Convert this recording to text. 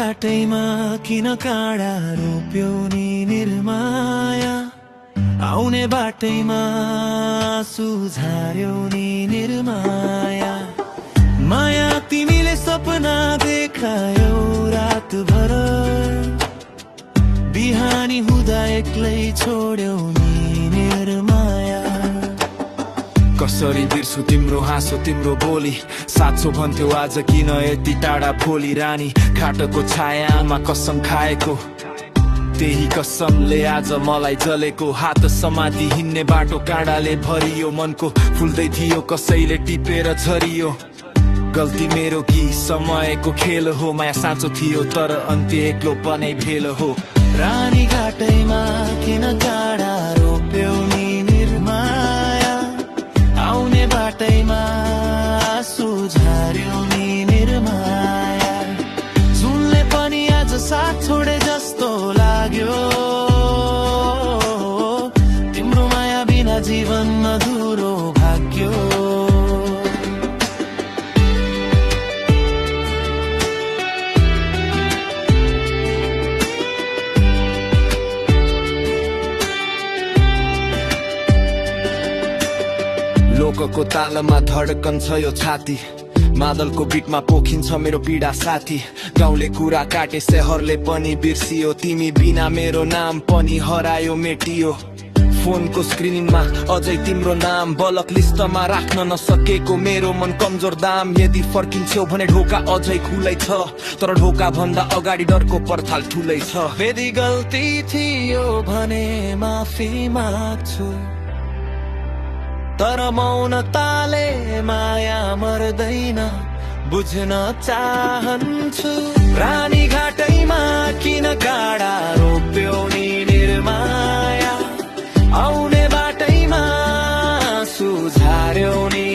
घाटैमा किन काँडा रोप्यौ नि निर्माया, आउने बाटैमा सुझार्यौ नि निर्माया। माया तिमीले सपना देखायौ रातभर, बिहानी हुँदा एक्लै छोड्यौ नि निर्माया। कसरी बिर्सु तिम्रो हाँसो तिम्रो बोली, साँचो भन्थ्यौ आज किन यति टाढा भोलि। रानी घाटको छायामा कसम खाएको, त्यही कसमले आज मलाई जलेको। हात समाति हिँड्ने बाटो काँडाले भरियो, मनको फुल्दै थियो कसैले टिपेर झरियो। गल्ती मेरो कि समयको खेल हो, माया साँचो थियो तर अन्त्य एक्लो पनै भेल हो। रानी घाटैमा किन काँडा रोप्यौ नि निर्माया, आउने बाटैमा सुझार्यौ नि निर्माया। सुनले पनि आज साथ छोडे जस्तो लाग्यो, तिम्रो माया बिना जीवन अधुरो भाग्यो। लोकको तालमा धड्कन छ यो छाती, मादलको बिटमा पोखिन्छ मेरो पीडा साथी। गाउँले कुरा काटे शहरले पनि बिर्सियो, तिमी बिना मेरो नाम पनि हरायो मेटियो। फोनको स्क्रिनमा अझै तिम्रो नाम, बलक लिस्टमा राख्न नसकेको मेरो मन कमजोर दाम। यदि फर्किन्छौ भने ढोका अझै खुलै छ, तर ढोका भन्दा अगाडि डरको पर्खाल ठुलै छ। यदि गल्ती थियो भने माफी माग्छु, तर मौनताले माया मर्दैन बुझ्न चाहन्छु। रानी घाटैमा किन काँडा रोप्यौ नि निर्माया, आउने बाटैमा सुझार्यौ नि